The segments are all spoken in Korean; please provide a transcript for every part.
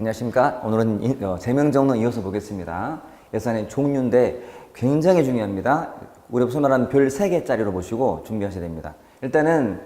안녕하십니까. 오늘은 재명정론 이어서 보겠습니다. 예산의 종류인데 굉장히 중요합니다. 우리 소위 말하는 별 3개짜리로 보시고 준비하셔야 됩니다. 일단은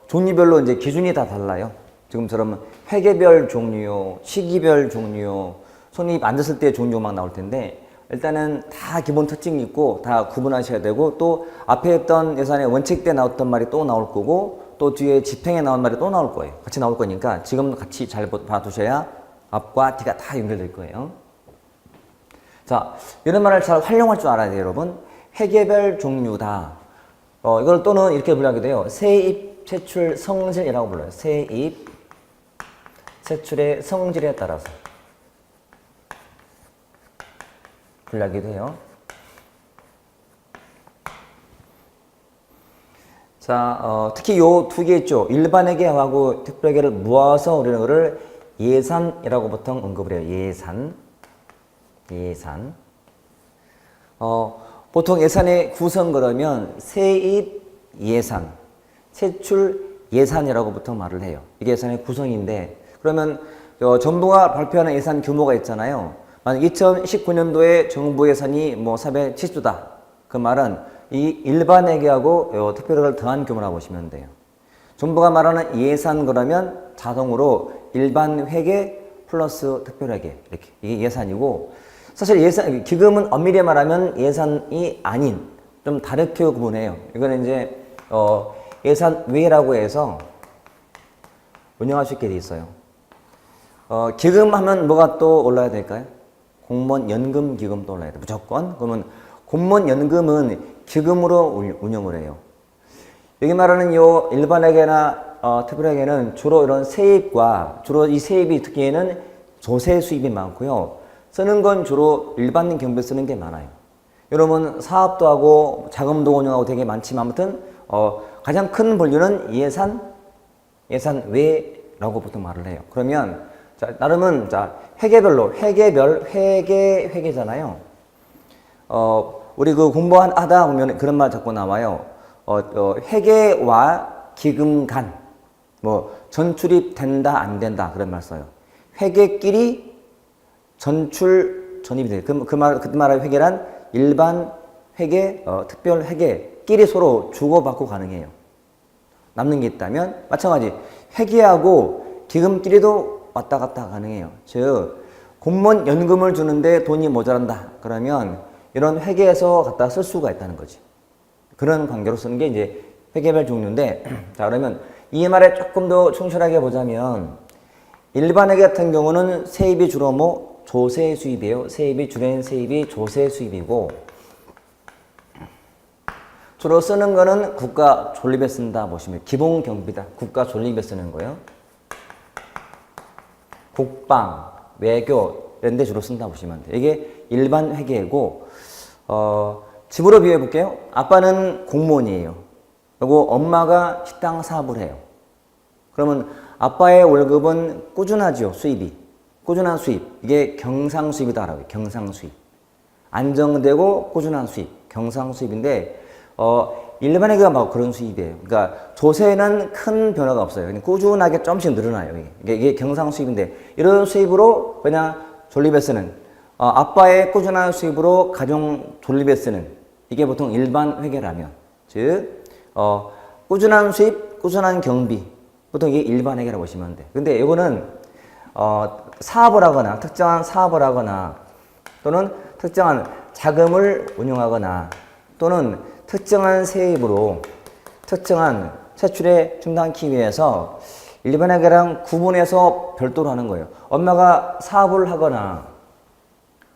종류별로 이제 기준이 다 달라요. 지금처럼 회계별 종류요, 시기별 종류요, 손님 앉았을 때 종류 막 나올 텐데 일단은 다 기본 특징이 있고 다 구분하셔야 되고 또 앞에 했던 예산의 원칙 때 나왔던 말이 또 나올 거고 또 뒤에 집행에 나온 말이 또 나올 거예요. 같이 나올 거니까 지금 같이 잘 봐두셔야 앞과 뒤가 다 연결될 거예요. 자, 이런 말을 잘 활용할 줄 알아야 돼요, 여러분. 회계별 종류다. 이걸 또는 이렇게 분류하게 돼요. 세입, 채출, 성질이라고 불러요. 세입, 채출의 성질에 따라서 분류하게 돼요. 자, 특히 요 2개 있죠. 일반회계하고 특별회계를 모아서 우리는 그를 예산이라고 보통 언급을 해요. 예산. 보통 예산의 구성 그러면 세입 예산, 채출 예산이라고 보통 말을 해요. 이게 예산의 구성인데 그러면 정부가 발표하는 예산 규모가 있잖아요. 만약 2019년도에 정부 예산이 뭐 470조다. 그 말은 이 일반회계하고 특별회계를 더한 규모라고 보시면 돼요. 정부가 말하는 예산 그러면 자동으로 일반회계 플러스 특별회계 이렇게 이게 예산이고 사실 예산 기금은 엄밀히 말하면 예산이 아닌 좀 다르게 구분해요. 이거는 이제 예산 외라고 해서 운영할 수 있게 돼 있어요. 기금 하면 뭐가 또 올라야 될까요? 공무원 연금 기금도 올라야 돼 무조건. 그러면 공무원 연금은 기금으로 운영을 해요. 여기 말하는 요 일반회계나 특별회계는 주로 이런 세입과 주로 이 세입이 특히에는 조세 수입이 많고요. 쓰는 건 주로 일반 경비에 쓰는 게 많아요. 여러분 사업도 하고 자금도 운영하고 되게 많지만 아무튼 가장 큰 분류는 예산 외라고 보통 말을 해요. 그러면 자, 나름은 자 회계별로 회계잖아요. 우리 그 공부하다 보면 그런 말 자꾸 나와요. 회계와 기금 간, 뭐 전출입 된다 안 된다 그런 말 써요. 회계끼리 전출 전입이 돼. 그 말의 회계란 일반 회계, 특별 회계끼리 서로 주고받고 가능해요. 남는 게 있다면 마찬가지 회계하고 기금끼리도 왔다 갔다 가능해요. 즉 공무원 연금을 주는데 돈이 모자란다 그러면 이런 회계에서 갖다 쓸 수가 있다는 거지. 그런 관계로 쓰는 게 이제 회계별 종류인데 자 그러면 이 말에 조금 더 충실하게 보자면 일반회계 같은 경우는 세입이 주로 뭐 조세 수입이에요. 세입이 주된 세입이 조세 수입이고 주로 쓰는 거는 국가 존립에 쓴다 보시면 기본 경비다. 국가 존립에 쓰는 거예요. 국방, 외교 이런 데 주로 쓴다 보시면 돼요. 이게 일반 회계고 집으로 비유해 볼게요. 아빠는 공무원이에요. 그리고 엄마가 식당 사업을 해요. 그러면 아빠의 월급은 꾸준하죠. 수입이. 꾸준한 수입. 이게 경상수입이다라고요. 경상수입. 안정되고 꾸준한 수입. 경상수입인데 일반회계가 막 그런 수입이에요. 그러니까 조세는 큰 변화가 없어요. 그냥 꾸준하게 조금씩 늘어나요. 이게 경상수입인데 이런 수입으로 그냥 존립에 쓰는 아빠의 꾸준한 수입으로 가정 존립에 쓰는 이게 보통 일반 회계라면 즉 꾸준한 수입, 꾸준한 경비 보통 이게 일반 회계라고 보시면 돼. 근데 이거는 사업을 하거나 특정한 사업을 하거나 또는 특정한 자금을 운용하거나 또는 특정한 세입으로 특정한 세출에 충당하기 위해서 일반 회계랑 구분해서 별도로 하는 거예요. 엄마가 사업을 하거나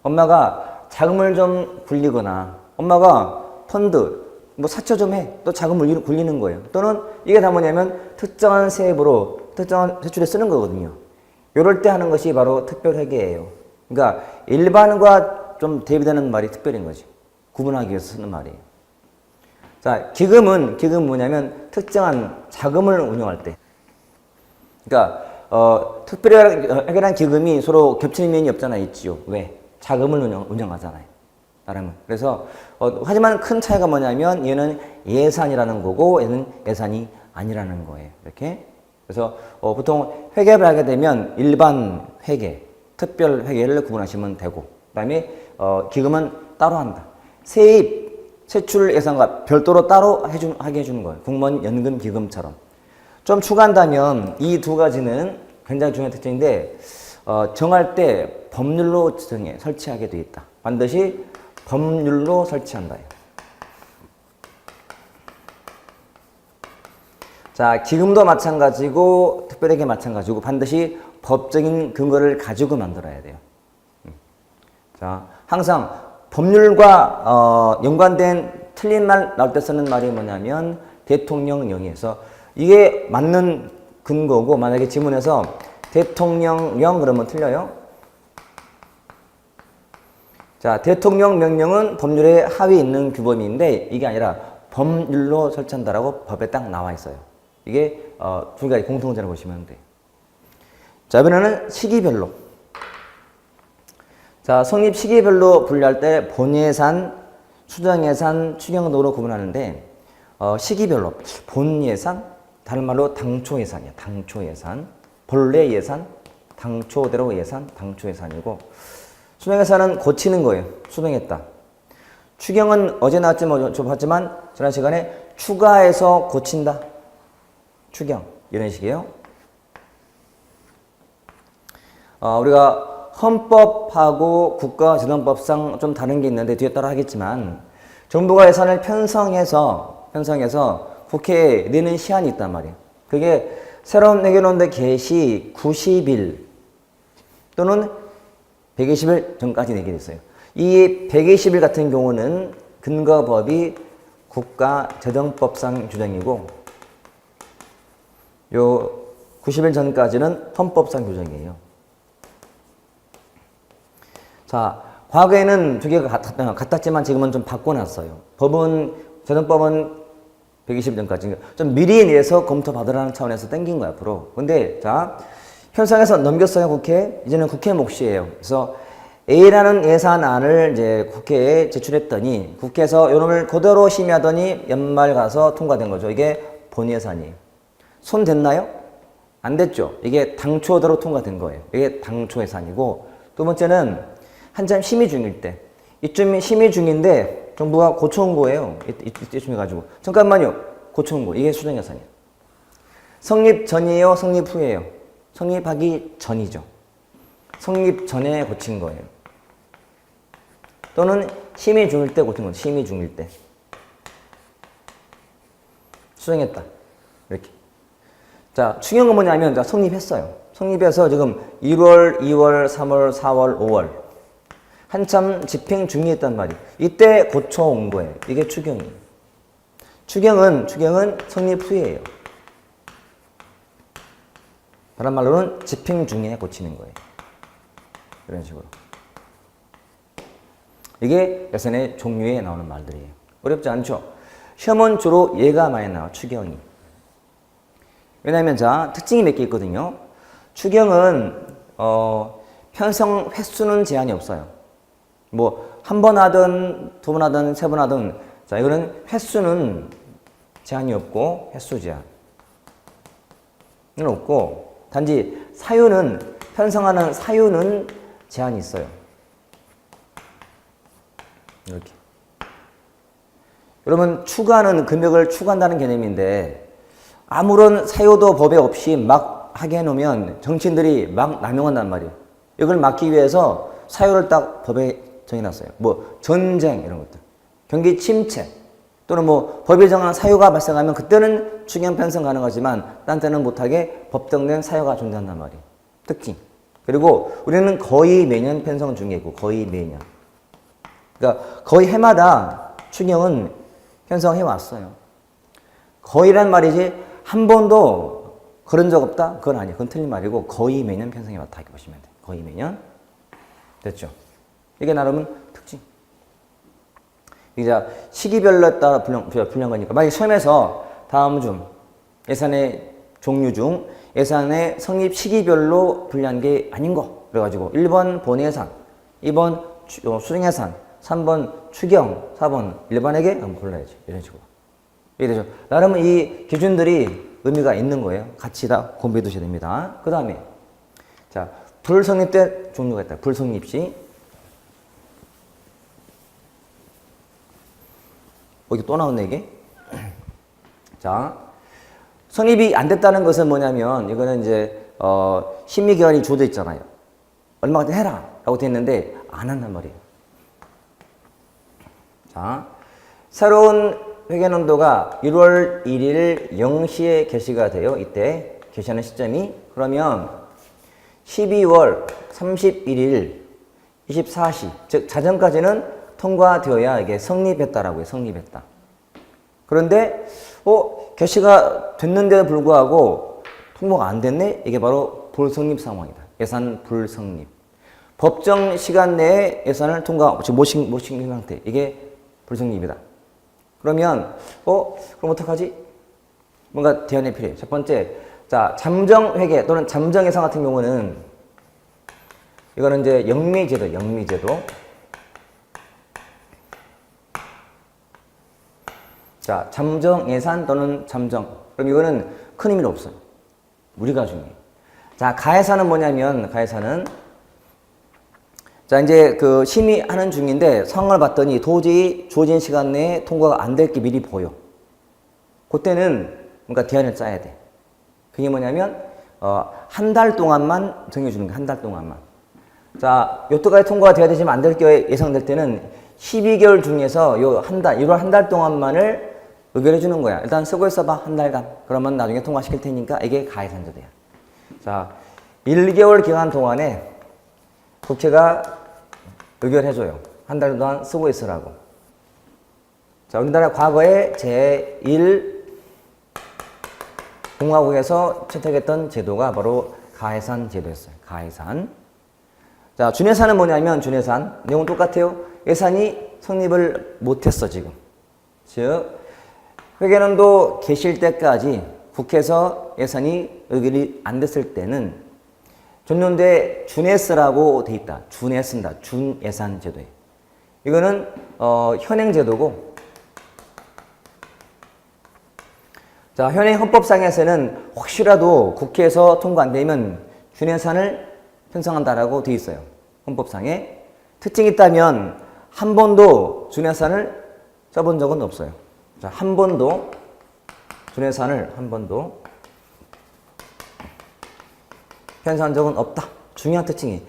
엄마가 자금을 좀 굴리거나 엄마가 펀드 뭐 사채 좀 해 또 자금을 굴리는 거예요. 또는 이게 다 뭐냐면 특정한 세입으로 특정한 세출에 쓰는 거거든요. 이럴 때 하는 것이 바로 특별회계예요. 그러니까 일반과 좀 대비되는 말이 특별인 거지. 구분하기 위해서 쓰는 말이에요. 자, 기금은 뭐냐면 특정한 자금을 운용할 때. 그러니까 특별회계란 기금이 서로 겹치는 면이 없잖아 있지요. 왜? 자금을 운영하잖아요. 나름은. 그래서 하지만 큰 차이가 뭐냐면 얘는 예산이라는 거고 얘는 예산이 아니라는 거예요. 이렇게. 그래서 보통 회계를 하게 되면 일반 회계, 특별 회계를 구분하시면 되고, 그 다음에 기금은 따로 한다. 세입, 세출 예산과 별도로 따로 하게 해주는 거예요. 공무원 연금 기금처럼. 좀 추가한다면 이 두 가지는 굉장히 중요한 특징인데, 정할 때 법률로 설치하게 되어 있다. 반드시 법률로 설치한다. 자, 기금도 마찬가지고 특별회계 마찬가지고 반드시 법적인 근거를 가지고 만들어야 돼요. 자, 항상 법률과 연관된 틀린 말 나올 때 쓰는 말이 뭐냐면 대통령령에서 이게 맞는 근거고, 만약에 지문에서 대통령령 그러면 틀려요. 자, 대통령 명령은 법률에 하위에 있는 규범인데 이게 아니라 법률로 설치한다라고 법에 딱 나와 있어요. 이게 두 가지 공통점을 보시면 돼요. 자, 이번에는 시기별로. 자, 성립 시기별로 분류할 때 본예산, 수정예산, 추경도로 구분하는데 시기별로 본예산, 다른 말로 당초예산이야. 당초예산, 본래 예산, 당초대로 예산, 당초예산이고, 수정예산은 고치는 거예요. 수정했다. 추경은 어제 나왔지만 좀 봤지만 지난 시간에 추가해서 고친다. 추경 이런 식이에요. 우리가 헌법하고 국가재정법상 좀 다른 게 있는데 뒤에 따라 하겠지만, 정부가 예산을 편성해서 국회에 내는 시한이 있단 말이에요. 그게 새로운 회계론대 개시 90일 또는 120일 전까지 내게 됐어요. 이 120일 같은 경우는 근거법이 국가재정법상 규정이고, 요 90일 전까지는 헌법상 규정이에요. 자, 과거에는 두 개가 같았지만 지금은 좀 바꿔놨어요. 재정법은 120일 전까지 좀 미리 내서 검토받으라는 차원에서 땡긴 거야, 앞으로. 근데 자, 편성해서 넘겼어요, 국회에. 이제는 국회 몫이에요. 그래서 A라는 예산안을 이제 국회에 제출했더니 국회에서 요놈을 그대로 심의하더니 연말 가서 통과된 거죠. 이게 본예산이에요. 손 댔나요? 안 됐죠. 이게 당초대로 통과된 거예요. 이게 당초 예산이고, 두 번째는 한참 심의 중일 때, 이쯤이 심의 중인데 정부가 고쳐온 거예요. 이때쯤 해가지고 잠깐만요, 고쳐온 거. 이게 수정 예산이에요. 성립 전이에요, 성립 후예요? 성립하기 전이죠. 성립 전에 고친 거예요. 또는 심의 중일 때 고친 거죠. 심의 중일 때 수정했다. 이렇게. 자, 중요한 건 뭐냐면, 자, 성립했어요. 성립해서 지금 1월, 2월, 3월, 4월, 5월 한참 집행 중이었단 말이에요. 이때 고쳐온 거예요. 이게 추경이에요. 추경은 성립 후예요. 다른 말로는 집행 중에 고치는 거예요. 이런 식으로. 이게 예산의 종류에 나오는 말들이에요. 어렵지 않죠? 시험은 주로 얘가 많이 나와, 추경이. 왜냐하면 자, 특징이 몇 개 있거든요. 추경은 편성 횟수는 제한이 없어요. 뭐 한 번 하든 두 번 하든 세 번 하든, 자, 이거는 횟수는 제한이 없고, 횟수 제한은 없고, 단지 사유는, 편성하는 사유는 제한이 있어요. 이렇게. 여러분, 추가는 금액을 추가한다는 개념인데, 아무런 사유도 법에 없이 막 하게 해놓으면 정치인들이 막 남용한단 말이에요. 이걸 막기 위해서 사유를 딱 법에 정해놨어요. 뭐 전쟁 이런 것들, 경기 침체, 또는 뭐 법이 정한 사유가 발생하면 그때는 추경 편성 가능하지만 딴 때는 못하게 법정된 사유가 존재한단 말이에요. 특징. 그리고 우리는 거의 매년 편성 중이고, 거의 매년. 그러니까 거의 해마다 추경은 편성해 왔어요. 거의란 말이지 한 번도 그런 적 없다? 그건 아니에요. 그건 틀린 말이고, 거의 매년 편성해 왔다 이렇게 보시면 돼요. 거의 매년. 됐죠? 이게 나름은 특징. 이제 시기별로 따라 분류한 거니까, 만약 시험에서 다음 중 예산의 종류 중 예산의 성립 시기별로 분류한 게 아닌 거 그래가지고 1번 본예산, 2번 수정예산, 3번 추경, 4번 일반회계 한번 골라야지. 이런 식으로. 이해되죠? 나름은 이 기준들이 의미가 있는 거예요. 같이 다 공부해 두셔야 됩니다. 그 다음에 자, 불성립 때 종류가 있다. 불성립 시. 이게 또 나왔네, 이게. 자, 성립이 안 됐다는 것은 뭐냐면, 이거는 이제, 심의기간이 주어져 있잖아요. 얼마까지 해라. 라고 돼 있는데, 안 한단 말이에요. 자, 새로운 회계연도가 1월 1일 0시에 개시가 돼요. 이때 개시하는 시점이. 그러면 12월 31일 24시, 즉 자정까지는 통과되어야 이게 성립했다라고 해요. 성립했다. 그런데 개시가 됐는데도 불구하고 통과가 안 됐네? 이게 바로 불성립 상황이다. 예산 불성립. 법정 시간 내에 예산을 통과 못 시킨 상태. 이게 불성립이다. 그러면 그럼 어떡하지? 뭔가 대안이 필요해요. 첫 번째, 자, 잠정회계 또는 잠정예산 같은 경우는 이거는 이제 영미제도, 영미제도. 자, 잠정예산 또는 잠정. 그럼 이거는 큰 의미는 없어요. 우리가 중요해요. 자, 가예산은 뭐냐면, 가예산은 자, 이제 그 심의하는 중인데 상황을 봤더니 도저히 주어진 시간 내에 통과가 안 될 게 미리 보여. 그때는 뭔가 대안을 짜야 돼. 그게 뭐냐면, 한 달 동안만 정해주는 거야. 한 달 동안만. 자, 요때까지 통과가 돼야 되지만 안 될 게 예상될 때는 12개월 중에서 요 한 달, 1월 한 달 동안만을 의결해 주는 거야. 일단 쓰고 있어봐. 한 달간. 그러면 나중에 통과시킬 테니까 이게 가해산제도야. 자, 1개월 기간 동안에 국회가 의결해줘요. 한 달 동안 쓰고 있으라고. 자, 우리나라 과거에 제1 공화국에서 채택했던 제도가 바로 가해산 제도였어요. 가해산. 자, 준예산은 뭐냐면, 준예산. 내용은 똑같아요. 예산이 성립을 못했어, 지금. 즉, 회계연도 개시일 때까지 국회에서 예산이 의결이 안 됐을 때는 전년도에 준예스라고 돼 있다. 준예스입니다. 준예산 제도에. 이거는 현행 제도고, 자, 현행 헌법상에서는 혹시라도 국회에서 통과 안 되면 준예산을 편성한다라고 돼 있어요. 헌법상에. 특징이 있다면 한 번도 준예산을 써본 적은 없어요. 자, 한 번도 준예산을 한 번도 편성한 적은 없다. 중요한 특징이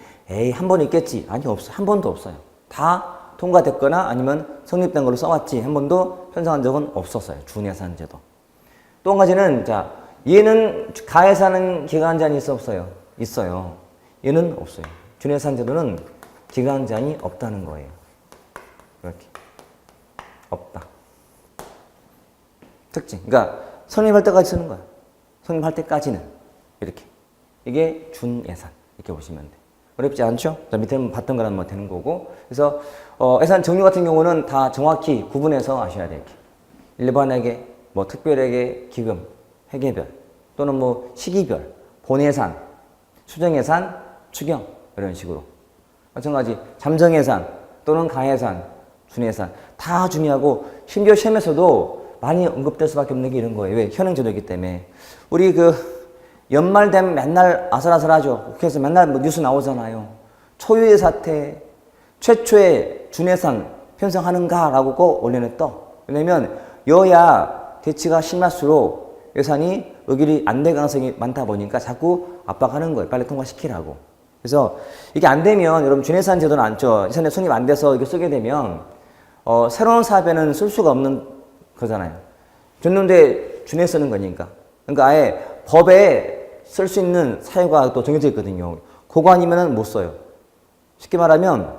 한 번 있겠지. 아니, 없어. 한 번도 없어요. 다 통과됐거나 아니면 성립된 걸로 써왔지. 한 번도 편성한 적은 없었어요. 준예산 제도. 또 한 가지는, 자, 얘는 가예산은 기간 제한이 있어 없어요? 있어요. 얘는 없어요. 준예산 제도는 기간 제한이 없다는 거예요. 이렇게. 없다. 특징. 그러니까 성립할 때까지 쓰는 거야. 성립할 때까지는. 이렇게. 이게 준예산. 이렇게 보시면 돼. 어렵지 않죠? 자, 밑에 봤던 거랑 뭐 되는 거고. 그래서, 예산 종류 같은 경우는 다 정확히 구분해서 아셔야 돼요. 일반회계, 뭐 특별회계, 기금, 회계별, 또는 뭐 시기별, 본예산, 추정예산, 추경, 이런 식으로. 마찬가지, 잠정예산, 또는 가예산, 준예산. 다 중요하고, 심지어 시험에서도 많이 언급될 수밖에 없는 게 이런 거예요. 왜? 현행제도이기 때문에. 우리 연말 되면 맨날 아슬아슬하죠. 국회에서 맨날 뭐 뉴스 나오잖아요. 초유의 사태, 최초의 준예산 편성하는가라고 꼭 올려내 떠. 왜냐면 여야 대치가 심할수록 예산이 의결이 안 될 가능성이 많다 보니까 자꾸 압박하는 거예요. 빨리 통과시키라고. 그래서 이게 안 되면 여러분 준예산 제도는 안죠. 예산에 성립 안 돼서 이거 쓰게 되면 새로운 사업에는 쓸 수가 없는 거잖아요. 줬는데 준예 쓰는 거니까. 그러니까 아예 법에 쓸 수 있는 사유가 또 정해져 있거든요. 그거 아니면은 못 써요. 쉽게 말하면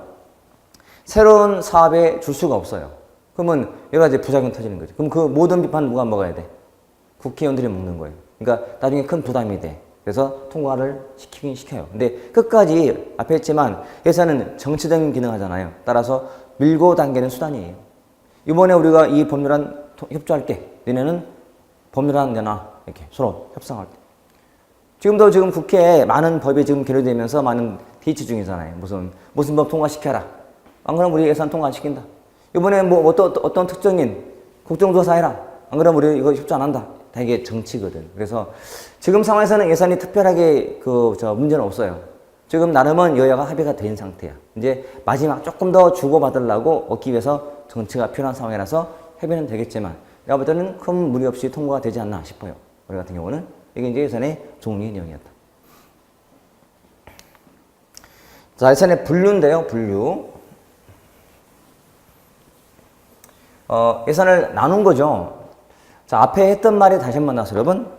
새로운 사업에 줄 수가 없어요. 그러면 여러 가지 부작용 터지는 거죠. 그럼 그 모든 비판은 누가 먹어야 돼? 국회의원들이 먹는 거예요. 그러니까 나중에 큰 부담이 돼. 그래서 통과를 시키긴 시켜요. 근데 끝까지 앞에 했지만 예산은 정치적인 기능 하잖아요. 따라서 밀고 당기는 수단이에요. 이번에 우리가 이 법률안 협조할게. 너네는 법률안 내놔. 이렇게 서로 협상할 때. 지금도 지금 국회에 많은 법이 지금 계류되면서 많은 대치 중이잖아요. 무슨 법 통과시켜라. 안 그러면 우리 예산 통과 안 시킨다. 이번에 뭐 어떤 특정인 국정조사 해라. 안 그러면 우리 이거 협조 안 한다. 다 이게 정치거든. 그래서 지금 상황에서는 예산이 특별하게 문제는 없어요. 지금 나름은 여야가 합의가 된 상태야. 이제 마지막 조금 더 주고받으려고 얻기 위해서 정치가 필요한 상황이라서 협의는 되겠지만 내가 볼 때는 큰 무리 없이 통과가 되지 않나 싶어요. 우리 같은 경우는. 이게 이제 예산의 종리 내용이었다. 자, 예산의 분류인데요. 분류. 예산을 나눈 거죠. 자, 앞에 했던 말이 다시 한번 나와서 여러분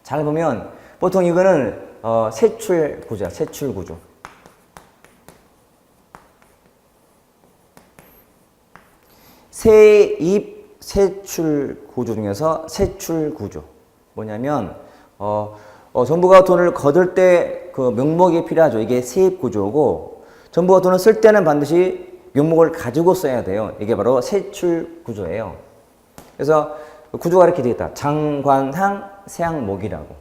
잘 보면 보통 이거는 세출 구조야. 세출 구조. 세입 세출 구조 중에서 세출 구조 뭐냐면 정부가 돈을 거둘 때 그 명목이 필요하죠. 이게 세입 구조고 정부가 돈을 쓸 때는 반드시 명목을 가지고 써야 돼요. 이게 바로 세출 구조예요. 그래서 구조가 이렇게 되어 있다. 장관항 세양목이라고.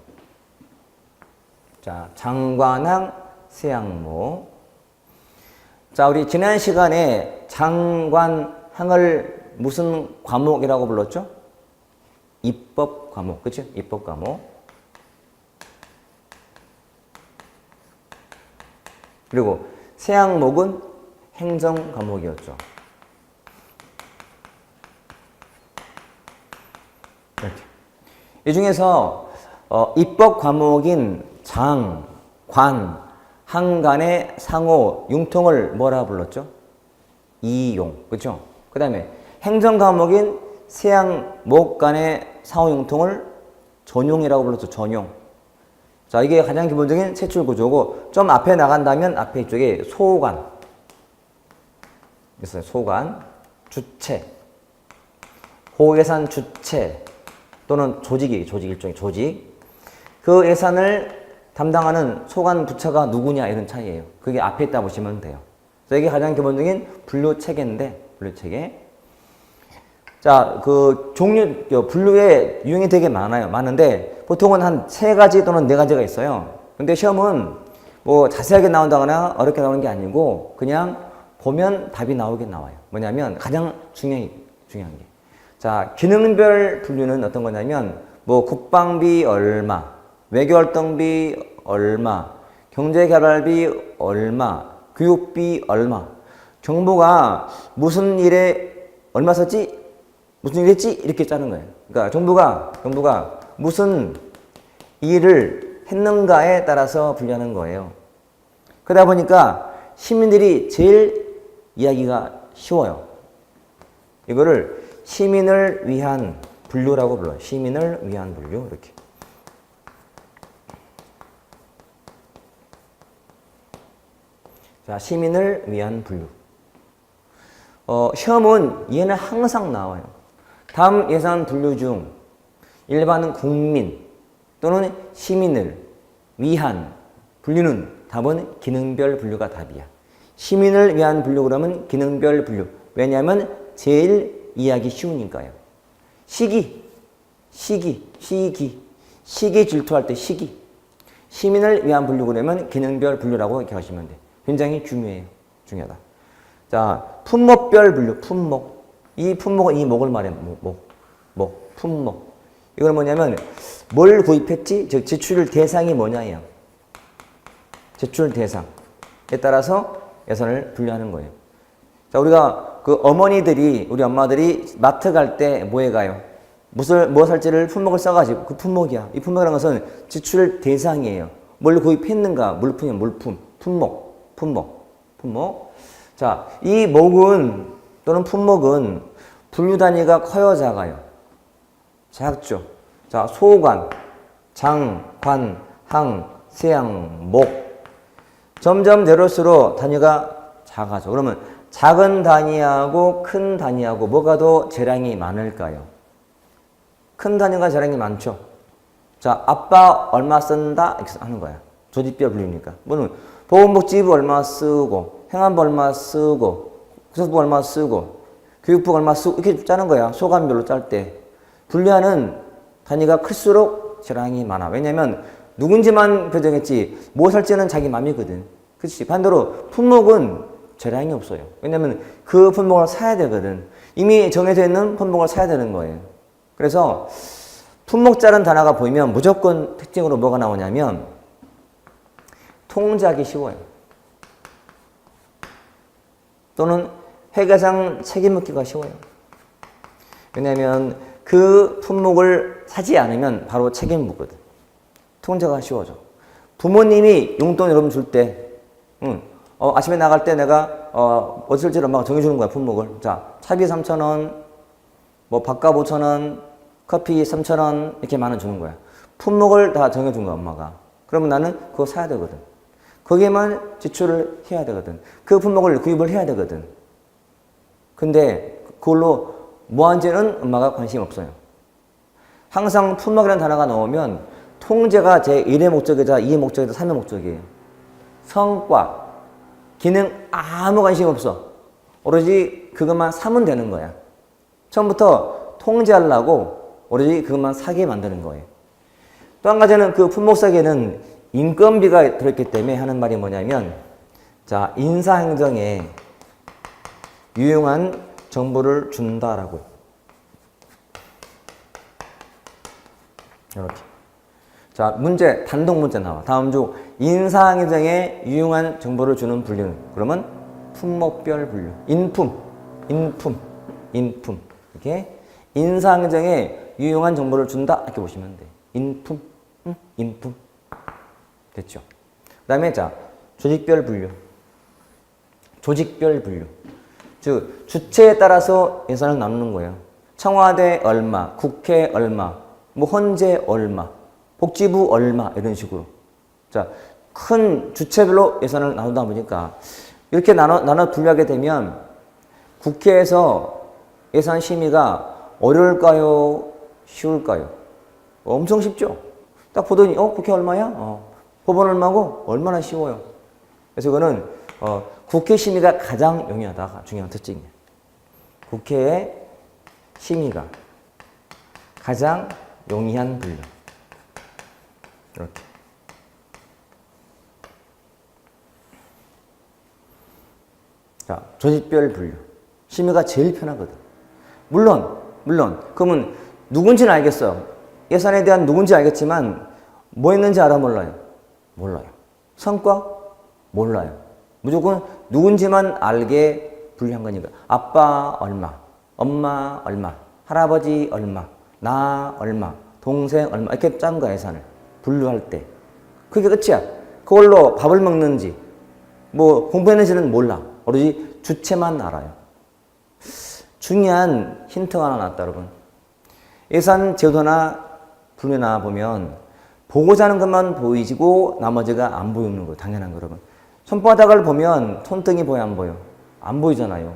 자, 장관항 세양목. 자, 우리 지난 시간에 장관항을 무슨 과목이라고 불렀죠? 입법 과목, 그렇죠? 입법 과목. 그리고 세양목은 행정 과목이었죠. 이렇게. 이 중에서 입법 과목인 장, 관, 항 간의 상호, 융통을 뭐라 불렀죠? 이용, 그렇죠? 그 다음에 행정 과목인 세양목 간의 상호 융통을 전용이라고 불렀죠. 전용. 자, 이게 가장 기본적인 세출 구조고 좀 앞에 나간다면 앞에 이쪽에 소관 있어요. 소관, 주체, 고예산 주체 또는 조직이 일종의 조직. 그 예산을 담당하는 소관 부처가 누구냐 이런 차이예요. 그게 앞에 있다 보시면 돼요. 그래서 이게 가장 기본적인 분류 체계인데 분류 체계. 자, 그 종류, 분류에 유형이 되게 많은데 보통은 한 3가지 또는 4가지가 있어요. 근데 시험은 뭐 자세하게 나온다거나 어렵게 나오는 게 아니고 그냥 보면 답이 나오긴 나와요. 뭐냐면 가장 중요한 게. 자, 기능별 분류는 어떤 거냐면 뭐 국방비 얼마, 외교활동비 얼마, 경제개발비 얼마, 교육비 얼마. 정부가 무슨 일에 얼마 썼지? 무슨 일 했지? 이렇게 짜는 거예요. 그러니까 정부가 무슨 일을 했는가에 따라서 분류하는 거예요. 그러다 보니까 시민들이 제일 이해하기가 쉬워요. 이거를 시민을 위한 분류라고 불러요. 시민을 위한 분류 이렇게. 자, 시민을 위한 분류. 시험은 얘는 항상 나와요. 다음 예산 분류 중 일반 국민 또는 시민을 위한 분류는 답은 기능별 분류가 답이야. 시민을 위한 분류 그러면 기능별 분류. 왜냐하면 제일 이해하기 쉬우니까요. 시기 질투할 때 시기. 시민을 위한 분류 그러면 기능별 분류라고 이렇게 하시면 돼. 굉장히 중요하다. 자, 품목별 분류, 품목. 이 품목은 이 목을 말해, 품목. 이건 뭐냐면, 뭘 구입했지? 즉, 지출 대상이 뭐냐예요. 지출 대상에 따라서 예산을 분류하는 거예요. 자, 우리가 그 어머니들이, 우리 엄마들이 마트 갈 때 뭐에 가요? 뭐 살지를 품목을 써가지고, 그 품목이야. 이 품목이라는 것은 지출 대상이에요. 뭘 구입했는가? 물품이야, 물품. 품목. 자, 이 목은 또는 품목은 분류 단위가 커요, 작아요? 작죠. 자, 소관, 장, 관, 항, 세양, 목. 점점 내려올수록 단위가 작아져. 그러면 작은 단위하고 큰 단위하고 뭐가 더 재량이 많을까요? 큰 단위가 재량이 많죠. 자, 아빠 얼마 쓴다? 이렇게 하는 거야. 조직별 분류니까. 뭐는 보건복지부 얼마 쓰고, 행안부 얼마 쓰고, 교섭부 얼마 쓰고, 교육부 얼마 쓰고, 이렇게 짜는 거야. 소관별로 짤 때. 분류하는 단위가 클수록 재량이 많아. 왜냐면 누군지만 배정했지, 뭐 살지는 자기 맘이거든. 그렇지. 반대로 품목은 재량이 없어요. 왜냐면 그 품목을 사야 되거든. 이미 정해져 있는 품목을 사야 되는 거예요. 그래서 품목 자른 단어가 보이면 무조건 특징으로 뭐가 나오냐면 통제하기 쉬워요. 또는 회계상 책임 묻기가 쉬워요. 왜냐하면 그 품목을 사지 않으면 바로 책임 묻거든. 통제가 쉬워져. 부모님이 용돈 여러분 줄 때, 아침에 나갈 때 내가 어쩔지 엄마가 정해주는 거야, 품목을. 자, 차비 3,000원, 뭐 밥값 5,000원, 커피 3,000원 이렇게 만원 주는 거야. 품목을 다 정해준 거야, 엄마가. 그러면 나는 그거 사야 되거든. 거기에만 지출을 해야 되거든. 그 품목을 구입을 해야 되거든. 근데 그걸로 뭐 하는지는 엄마가 관심이 없어요. 항상 품목이라는 단어가 나오면 통제가 제1의 목적이자 2의 목적이자 3의 목적이에요. 성과, 기능 아무 관심 없어. 오로지 그것만 사면 되는 거야. 처음부터 통제하려고 오로지 그것만 사게 만드는 거예요. 또 한 가지는 그 품목 사기에는 인건비가 들었기 때문에 하는 말이 뭐냐면, 자, 인사행정에 유용한 정보를 준다라고. 이렇게. 자, 문제, 단독 문제 나와. 다음 주 인사행정에 유용한 정보를 주는 분류는, 그러면 품목별 분류. 인품. 이렇게 인사행정에 유용한 정보를 준다 이렇게 보시면 돼. 인품. 됐죠? 그 다음에 자, 조직별 분류. 즉 주체에 따라서 예산을 나누는 거예요. 청와대 얼마, 국회 얼마, 뭐 헌재 얼마, 복지부 얼마 이런 식으로. 자, 큰 주체별로 예산을 나누다 보니까 이렇게 나눠 분류하게 되면 국회에서 예산 심의가 어려울까요? 쉬울까요? 엄청 쉽죠? 딱 보더니 국회 얼마야? 법원 얼마고? 얼마나 쉬워요. 그래서 이거는 국회 심의가 가장 중요한 특징이에요. 국회의 심의가 가장 용이한 분류. 이렇게. 자, 조직별 분류. 심의가 제일 편하거든. 물론, 그러면 누군지는 알겠어. 예산에 대한 누군지 알겠지만, 뭐 했는지 알아, 몰라요? 몰라요. 성과? 몰라요. 무조건 누군지만 알게 분류한 거니까. 아빠 얼마, 엄마 얼마, 할아버지 얼마, 나 얼마, 동생 얼마, 이렇게 짠 거야, 예산을. 분류할 때. 그게 끝이야. 그걸로 밥을 먹는지, 뭐 공부했는지는 몰라. 오로지 주체만 알아요. 중요한 힌트가 하나 나왔다, 여러분. 예산 제도나 분류나 보면 보고자 하는 것만 보이고 나머지가 안 보이는 거예요. 당연한 거, 여러분. 손바닥을 보면 손등이 보여, 안 보여? 안 보이잖아요.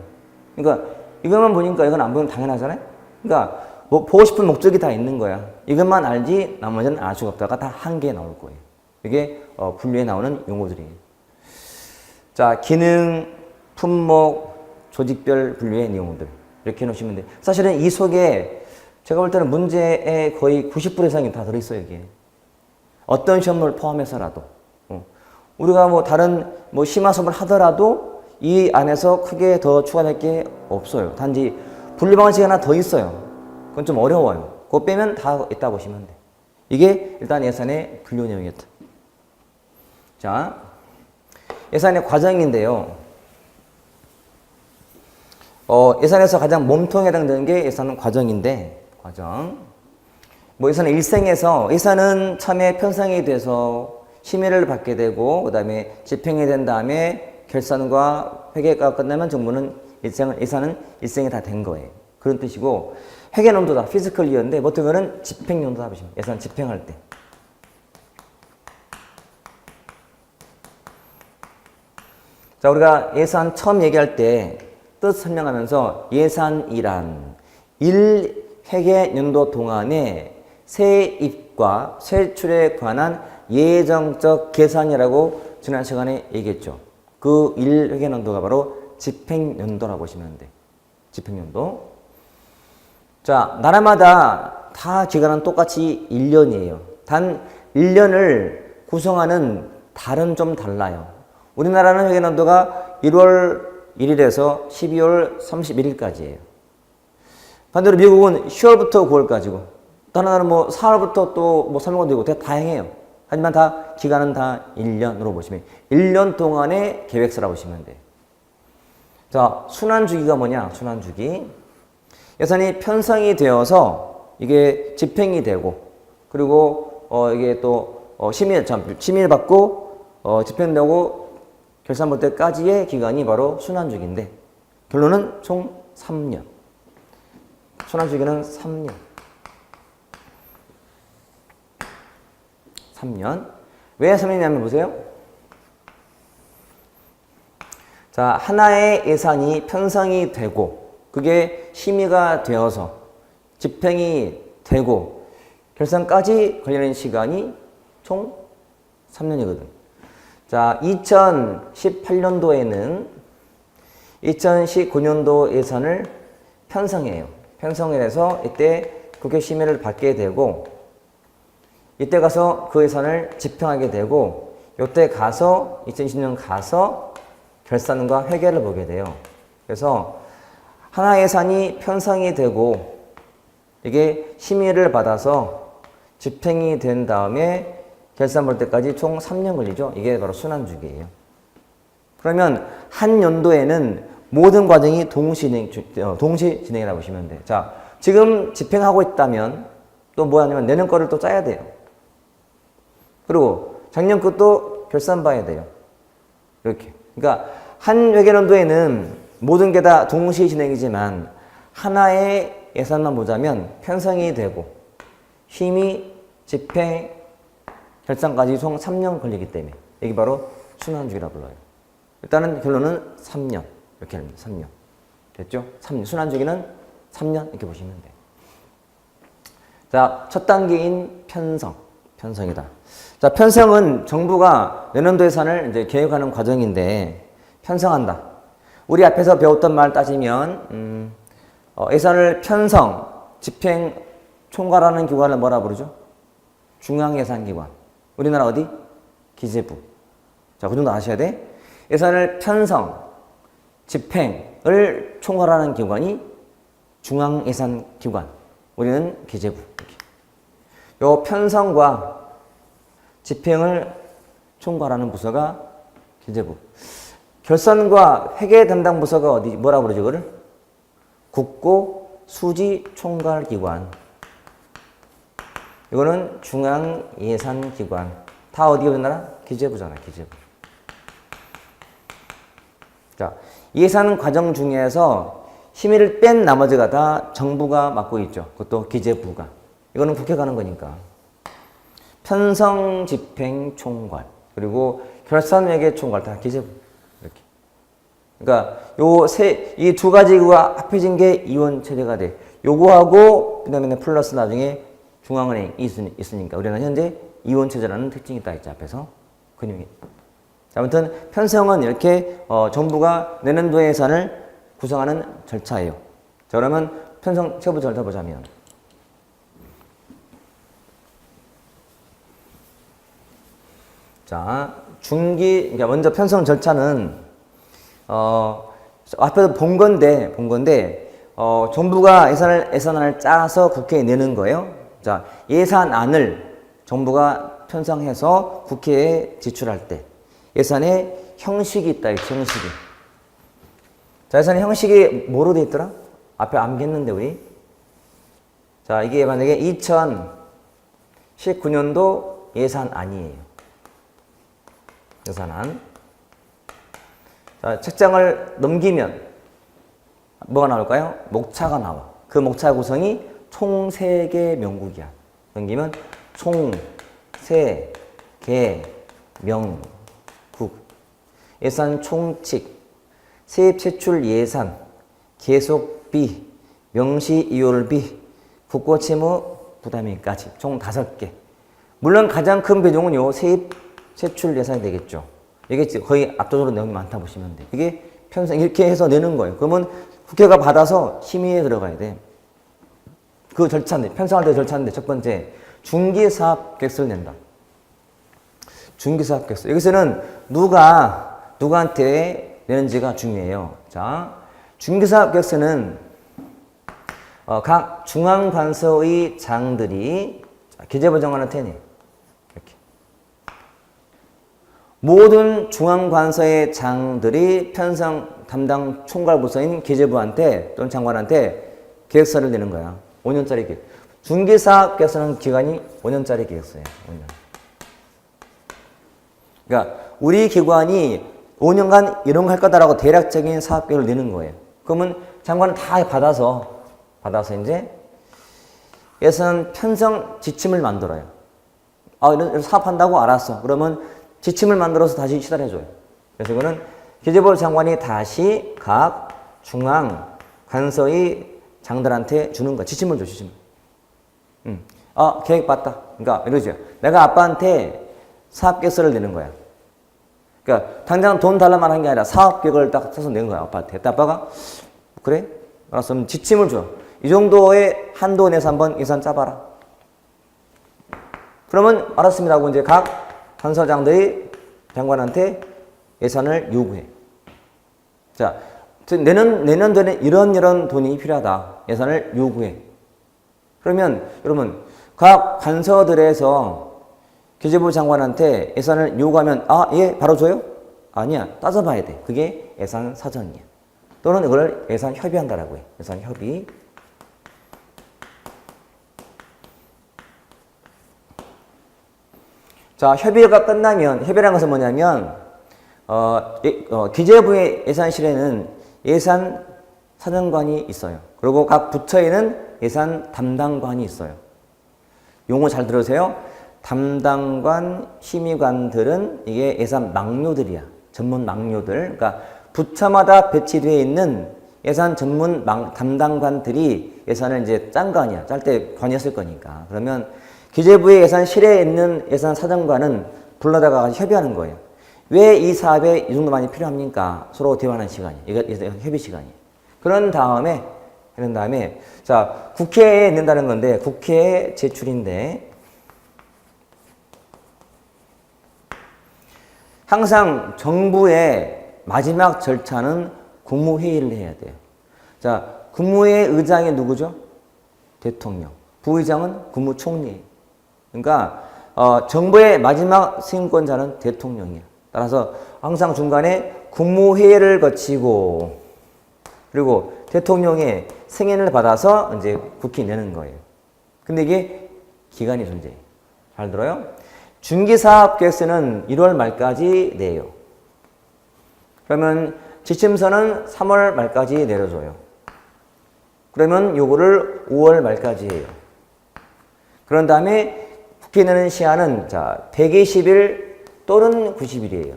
그러니까 이것만 보니까 이건 안 보이면 당연하잖아요. 그러니까 뭐 보고 싶은 목적이 다 있는 거야. 이것만 알지 나머지는 알 수가 없다가 다 한 개에 나올 거예요. 이게 분류에 나오는 용어들이에요. 자, 기능, 품목, 조직별 분류의 내용들 이렇게 해놓으시면 돼요. 사실은 이 속에 제가 볼 때는 문제의 거의 90% 이상이 다 들어있어요, 이게. 어떤 시험을 포함해서라도. 우리가 뭐 다른 뭐 심화 수업을 하더라도 이 안에서 크게 더 추가될 게 없어요. 단지 분류 방식이 하나 더 있어요. 그건 좀 어려워요. 그거 빼면 다 있다 보시면 돼. 이게 일단 예산의 분류 내용이었다. 자, 예산의 과정인데요. 예산에서 가장 몸통에 해당되는 게 예산 과정인데, 과정. 뭐 예산은 일생에서, 예산은 처음에 편성이 돼서 심의를 받게 되고, 그 다음에 집행이 된 다음에 결산과 회계가 끝나면 정부는 예산은 일생에 다 된 거예요. 그런 뜻이고, 회계연도다, 피지컬 이어인데, 보통 이거는 집행연도다 보시면, 예산 집행할 때. 자, 우리가 예산 처음 얘기할 때 뜻 설명하면서 예산이란 1회계연도 동안의 세입과 세출에 관한 예정적 계산이라고 지난 시간에 얘기했죠. 그 1회계연도가 바로 집행연도라고 보시면 돼. 집행연도. 자, 나라마다 다 기간은 똑같이 1년이에요. 단 1년을 구성하는 달은 좀 달라요. 우리나라는 회계연도가 1월 1일에서 12월 31일까지예요. 반대로 미국은 10월부터 9월까지고, 다른 나라는 뭐 4월부터 또 뭐 3월도 되고 되게 다양해요. 하지만 다 기간은 다 1년으로 보시면 1년 동안의 계획서라고 보시면 돼요. 자, 순환주기가 뭐냐? 순환주기. 예산이 편성이 되어서 이게 집행이 되고 그리고 이게 또 심의를 받고 집행되고 결산 볼 때까지의 기간이 바로 순환주기인데 결론은 총 3년. 순환주기는 3년. 3년. 왜 3년이냐면 보세요. 자, 하나의 예산이 편성이 되고 그게 심의가 되어서 집행이 되고 결산까지 걸리는 시간이 총 3년이거든. 자, 2018년도에는 2019년도 예산을 편성해요. 편성을 해서 이때 국회 심의를 받게 되고 이때 가서 그 예산을 집행하게 되고 이때 가서 2020년 가서 결산과 회계를 보게 돼요. 그래서 하나 예산이 편성이 되고 이게 심의를 받아서 집행이 된 다음에 결산 볼 때까지 총 3년 걸리죠. 이게 바로 순환주기예요. 그러면 한 연도에는 모든 과정이 동시 진행이라고 보시면 돼요. 자, 지금 집행하고 있다면 또 뭐 하냐면 내년 거를 또 짜야 돼요. 그리고 작년 것도 결산 봐야 돼요. 이렇게. 그러니까 한 회계연도에는 모든 게 다 동시 진행이지만 하나의 예산만 보자면 편성이 되고 심의, 집행, 결산까지 총 3년 걸리기 때문에 이게 바로 순환주기라 불러요. 일단은 결론은 3년 이렇게 합니다. 3년 됐죠? 3년 순환주기는 3년 이렇게 보시면 돼요. 자, 첫 단계인 편성이다. 자, 편성은 정부가 내년도 예산을 이제 계획하는 과정인데 편성한다. 우리 앞에서 배웠던 말 따지면 예산을 편성, 집행, 총괄하는 기관을 뭐라 부르죠? 중앙예산기관. 우리나라 어디? 기재부. 자, 그 정도 아셔야 돼. 예산을 편성, 집행을 총괄하는 기관이 중앙예산기관. 우리는 기재부. 이렇게. 요 편성과 집행을 총괄하는 부서가 기재부. 결산과 회계 담당 부서가 어디 뭐라 그러죠? 그거를 국고 수지 총괄기관. 이거는 중앙예산기관. 다 어디가 우리나라? 기재부잖아, 기재부. 자, 예산 과정 중에서 심의를 뺀 나머지가 다 정부가 맡고 있죠. 그것도 기재부가. 이거는 국회 가는 거니까. 편성, 집행, 총괄. 그리고 결산, 회계, 총괄 다 기재부. 이렇게. 그러니까 이 두 가지가 합해진 게 이원체제가 돼. 요거하고 그다음에 플러스 나중에 중앙은행이 있으니까 우리는 현재 이원체제라는 특징이 딱 있죠. 앞에서 근육이. 자, 아무튼 편성은 이렇게 정부가 내년도 예산을 구성하는 절차예요. 자, 그러면 편성 세부 절차 보자면 자, 그러니까 먼저 편성 절차는 앞에서 본 건데 정부가 예산안을 짜서 국회에 내는 거예요. 자, 예산안을 정부가 편성해서 국회에 지출할 때 예산의 형식이 있다. 형식이. 자, 예산의 형식이 뭐로 돼 있더라? 앞에 암기했는데 우리. 자, 이게 만약에 2019년도 예산안이에요. 예산안. 자, 책장을 넘기면 뭐가 나올까요? 목차가 나와. 그 목차 구성이 총 3개 명국이야. 넘기면 총, 세, 개, 명, 국. 예산 총칙, 세입 채출 예산, 계속비, 명시 이율비, 국고 채무 부담인까지 총 5개. 물론 가장 큰 비중은 요 세입 채출 예산이 되겠죠. 이게 거의 압도적으로 내용이 많다 보시면 돼. 이게 편성 이렇게 해서 내는 거예요. 그러면 국회가 받아서 심의에 들어가야 돼. 그 절차인데, 편성할 때 절차인데, 첫 번째, 중기사업계획서를 낸다. 중기사업계획서. 여기서는 누구한테 내는지가 중요해요. 자, 중기사업계획서는 각 중앙관서의 장들이 기재부 정관을 테니 이렇게 모든 중앙관서의 장들이 편성 담당 총괄부서인 기재부한테 또는 장관한테 계획서를 내는 거야. 5년짜리 계획. 중개사업계획서는 기간이 5년짜리 계획서예요. 5년. 그러니까 우리 기관이 5년간 이런 거 할 거다라고 대략적인 사업계획을 내는 거예요. 그러면 장관은 다 받아서 이제 예산 편성 지침을 만들어요. 아, 이런 사업한다고 알았어. 그러면 지침을 만들어서 다시 시달해줘요. 그래서 이거는 기재부 장관이 다시 각 중앙 관서의 장들한테 주는 거야. 지침을 줘, 지침. 계획 봤다. 그러니까 이러죠. 내가 아빠한테 사업계획서를 내는 거야. 그러니까 당장 돈 달라만 한 게 아니라 사업계획을 딱 써서 내는 거야, 아빠한테. 아빠가 그래? 알았어. 그럼 지침을 줘. 이 정도의 한도 내에서 한번 예산 짜봐라. 그러면 알았습니다 하고 이제 각 관서장들이 장관한테 예산을 요구해. 자, 내년도에는 이런 돈이 필요하다. 예산을 요구해. 그러면 여러분 각 관서들에서 기재부 장관한테 예산을 요구하면 예, 바로 줘요? 아니야. 따져봐야 돼. 그게 예산 사정이야. 또는 이걸 예산 협의한다라고 해. 예산 협의. 자, 협의가 끝나면, 협의라는 것은 뭐냐면, 기재부의 예산실에는 예산 사정관이 있어요. 그리고 각 부처에는 예산 담당관이 있어요. 용어 잘 들으세요. 담당관, 심의관들은 이게 예산 막료들이야. 전문 막료들. 그러니까 부처마다 배치되어 있는 예산 전문 담당관들이 예산을 이제 짠 거 아니야. 짤 때 관여했을 거니까. 그러면 기재부의 예산실에 있는 예산 사정관은 불러다가 협의하는 거예요. 왜 이 사업에 이 정도 많이 필요합니까? 서로 대화하는 시간이. 이거 협의 시간이. 그런 다음에 자, 국회에 낸다는 건데 국회에 제출인데 항상 정부의 마지막 절차는 국무회의를 해야 돼요. 자, 국무회의 의장이 누구죠? 대통령. 부의장은 국무총리. 그러니까 정부의 마지막 승인권자는 대통령이야. 따라서 항상 중간에 국무회의를 거치고 그리고 대통령의 승인을 받아서 이제 국회에 내는 거예요. 근데 이게 기간이 존재해요. 잘 들어요? 중기사업계획서는 1월 말까지 내요. 그러면 지침서는 3월 말까지 내려줘요. 그러면 요거를 5월 말까지 해요. 그런 다음에 국회에 내는 시한은 자 120일 또는 90일이에요.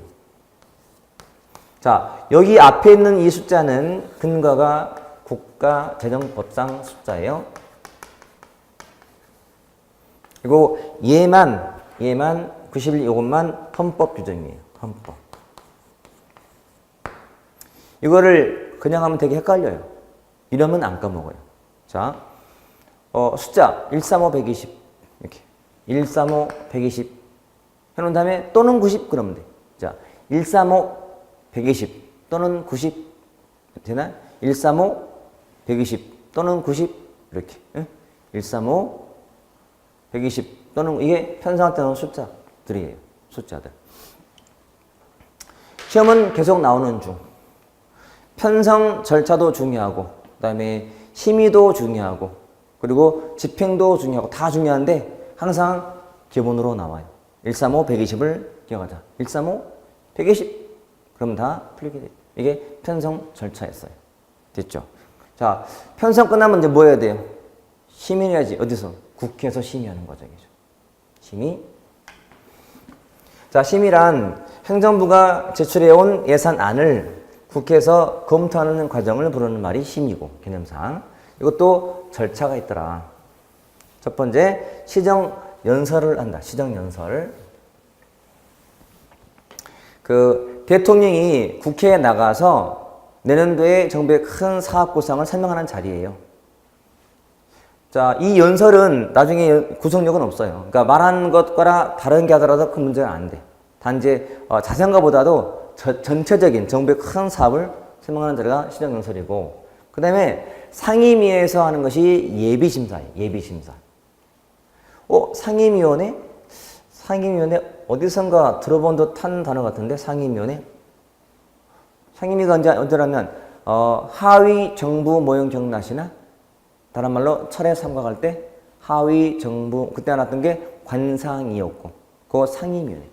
자, 여기 앞에 있는 이 숫자는 근거가 국가재정법상 숫자예요. 그리고 얘만 90일 이것만 헌법 규정이에요. 헌법. 이거를 그냥 하면 되게 헷갈려요. 이러면 안 까먹어요. 자, 숫자 135, 120 이렇게 135, 120 해놓은 다음에 또는 90 그러면 돼. 자, 135, 120 또는 90 되나? 135, 120 또는 90 이렇게 135, 120 또는 이게 편성할 때 나오는 숫자들이에요. 숫자들. 시험은 계속 나오는 중. 편성 절차도 중요하고 그 다음에 심의도 중요하고 그리고 집행도 중요하고 다 중요한데 항상 기본으로 나와요. 135, 120을 기억하자. 135, 120 그럼 다 풀리게 돼요. 이게 편성 절차였어요. 됐죠? 자, 편성 끝나면 이제 뭐 해야 돼요? 심의해야지. 어디서? 국회에서 심의하는 과정이죠. 심의. 자, 심의란 행정부가 제출해온 예산안을 국회에서 검토하는 과정을 부르는 말이 심의고, 개념상. 이것도 절차가 있더라. 첫 번째, 시정연설을 한다. 시정연설. 대통령이 국회에 나가서 내년도에 정부의 큰 사업 구상을 설명하는 자리예요. 자, 이 연설은 나중에 구속력은 없어요. 그러니까 말한 것과 다른 게 하더라도 큰 문제는 안 돼. 단지 자세한 것보다도 전체적인 정부의 큰 사업을 설명하는 자리가 시정연설이고, 그 다음에 상임위에서 하는 것이 예비심사예요. 예비심사. 상임위원회? 상임위원회 어디선가 들어본 듯한 단어 같은데 상임위원회? 상임위가 언제라면 하위 정부 모형 기억나시나? 다른 말로 철회 삼각할 때 하위 정부 그때 나왔던 게 관상이었고 그거 상임위원회.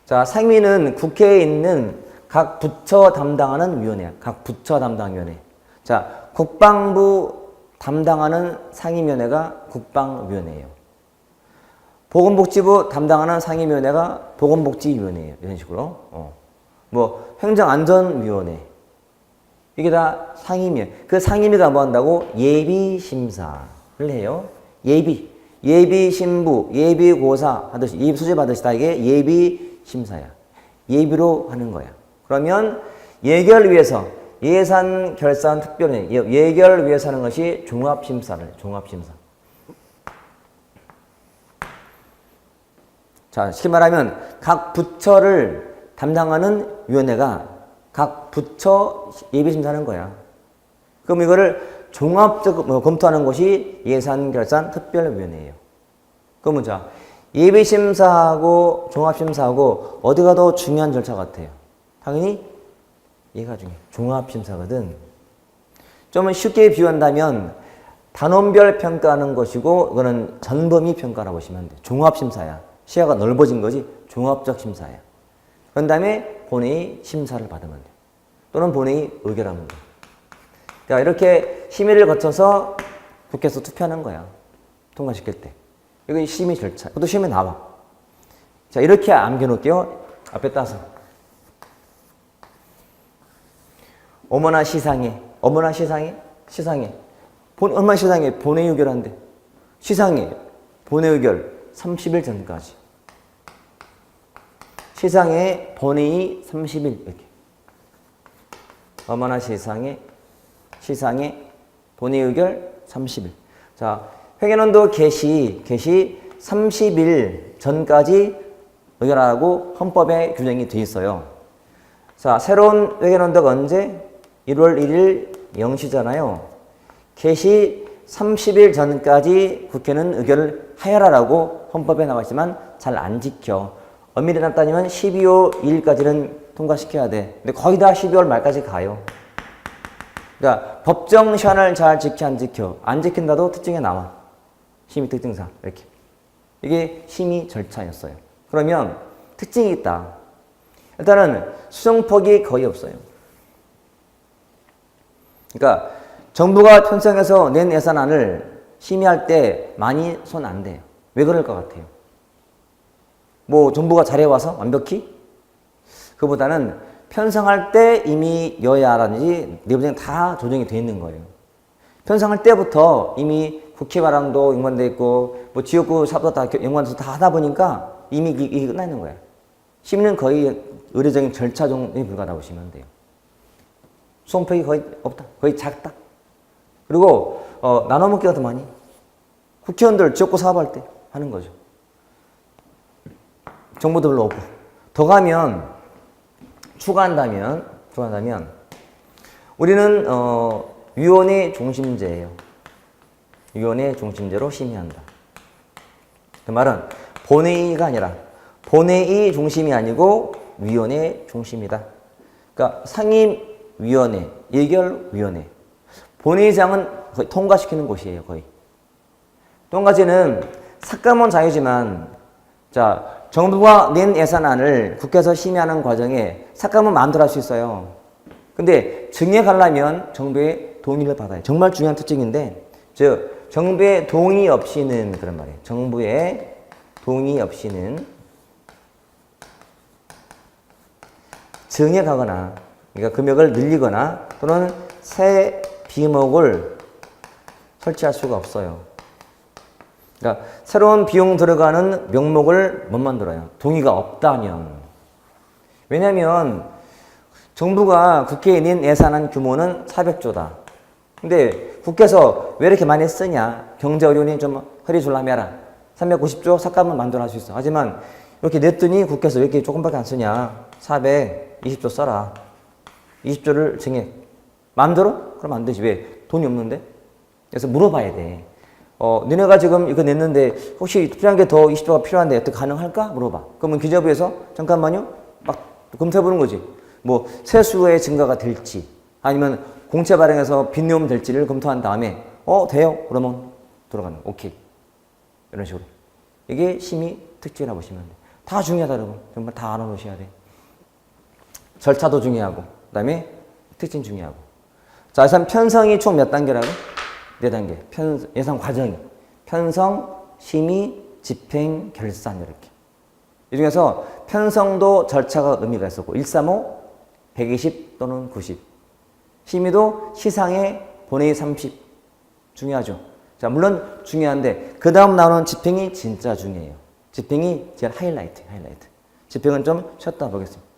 자, 상임위는 국회에 있는 각 부처 담당하는 위원회야. 각 부처 담당위원회. 자, 국방부 담당하는 상임위원회가 국방위원회예요. 보건복지부 담당하는 상임위원회가 보건복지위원회예요. 이런 식으로. 뭐 행정안전위원회. 이게 다 상임위원회. 그 상임위가 뭐 한다고? 예비심사를 해요. 예비신부, 예비고사 하듯이, 예비수집 하듯이 다 이게 예비심사야. 예비로 하는 거야. 그러면 예결위에서 예산 결산 특별회, 예결위에서 하는 것이 종합심사를 해요. 종합심사. 자, 쉽게 말하면 각 부처를 담당하는 위원회가 각 부처 예비심사하는 거야. 그럼 이거를 종합적 검토하는 것이 예산결산특별위원회예요. 그러면 자, 예비심사하고 종합심사하고 어디가 더 중요한 절차 같아요? 당연히 얘가 중요해. 종합심사거든. 좀 쉽게 비유한다면 단원별 평가하는 것이고 이거는 전범위 평가라고 보시면 돼. 종합심사야. 시야가 넓어진 거지. 종합적 심사야. 그런 다음에 본회의 심사를 받으면 돼. 또는 본회의 의결하면 돼. 그러니까 이렇게 심의를 거쳐서 국회에서 투표하는 거야. 통과시킬 때. 이거 심의 절차. 그것도 시험에 나와. 자, 이렇게 암겨놓을게요. 앞에 따서. 어머나 시상해. 어머나 시상해. 시상해. 얼마나 시상해? 본회의 의결한대. 시상해. 본회의 의결 30일 전까지. 시상해. 본회의 30일. 이렇게. 어머나 시상해. 시상해. 본회의 의결 30일. 자, 회계연도 개시 30일 전까지 의결하라고 헌법에 규정이 돼 있어요. 자, 새로운 회계연도가 언제? 1월 1일 0시잖아요. 개시 30일 전까지 국회는 의결을 하여라라고 헌법에 나와 있지만 잘 안 지켜. 엄밀히 따지면 12월 2일까지는 통과시켜야 돼. 근데 거의 다 12월 말까지 가요. 그러니까 법정 시한을 잘 지켜 안 지켜. 안 지킨다도 특징에 나와. 심의 특징상 이렇게. 이게 심의 절차였어요. 그러면 특징이 있다. 일단은 수정폭이 거의 없어요. 그러니까 정부가 편성해서 낸 예산안을 심의할 때 많이 손 안 대요. 왜 그럴 것 같아요? 뭐 정부가 잘해와서 완벽히? 그보다는 편성할 때 이미 여야라든지 내부적인 다 조정이 돼 있는 거예요. 편성할 때부터 이미 국회과랑도 연관돼 있고 뭐 지역구 사업도 다 연관돼서 다 하다 보니까 이미 이게 끝나 있는 거야. 심의는 거의 의례적인 절차 정도에 불과하다고 보시면 돼요. 수용폭이 거의 없다. 거의 작다. 그리고 나눠먹기가 더 많이. 국회의원들 지역구 사업할 때 하는 거죠. 정보도 별로 없고. 더 가면 추가한다면 우리는 위원회 중심제예요. 위원회 중심제로 심의한다. 그 말은 본회의가 아니라 본회의 중심이 아니고 위원회 중심이다. 그러니까 상임위원회, 예결위원회. 본회의장은 거의 통과시키는 곳이에요. 거의. 통과제는 삭감은 자유지만 자 정부가 낸 예산안을 국회에서 심의하는 과정에 삭감은 마음대로 할 수 있어요. 근데 증액 하려면 정부의 동의를 받아요. 정말 중요한 특징인데 즉 정부의 동의 없이는 그런 말이에요. 정부의 동의 없이는 증액하거나 그러니까 금액을 늘리거나 또는 새 비목을 설치할 수가 없어요. 그러니까 새로운 비용 들어가는 명목을 못 만들어요. 동의가 없다면. 왜냐하면 정부가 국회에 낸 예산안 규모는 400조다. 근데 국회에서 왜 이렇게 많이 쓰냐? 경제 어려우니 좀 허리 졸라매라. 390조 삭감은 만들어 할 수 있어. 하지만 이렇게 냈더니 국회에서 왜 이렇게 조금밖에 안 쓰냐? 420조 써라. 20조를 증액. 마음대로? 그럼 안 되지. 왜? 돈이 없는데? 그래서 물어봐야 돼. 너네가 지금 이거 냈는데 혹시 필요한 게 더 20조가 필요한데 어떻게 가능할까? 물어봐. 그러면 기재부에서 잠깐만요. 막 검토해보는 거지. 뭐 세수의 증가가 될지 아니면 공채 발행해서 빈내움 될지를 검토한 다음에 돼요. 그러면 들어가는 거. 오케이. 이런 식으로. 이게 심의 특징이라고 보시면 돼. 다 중요하다 여러분. 정말 다 알아놓으셔야 돼. 절차도 중요하고 그다음에 특징 중요하고. 자, 우선 편성이 총 몇 단계라고? 4단계. 예상 과정이. 편성, 심의, 집행, 결산 이렇게. 이 중에서 편성도 절차가 의미가 있었고 135, 120 또는 90. 심의도 시상에 본회의 30. 중요하죠. 자, 물론 중요한데 그 다음 나오는 집행이 진짜 중요해요. 집행이 제일 하이라이트. 집행은 좀 쉬었다 보겠습니다.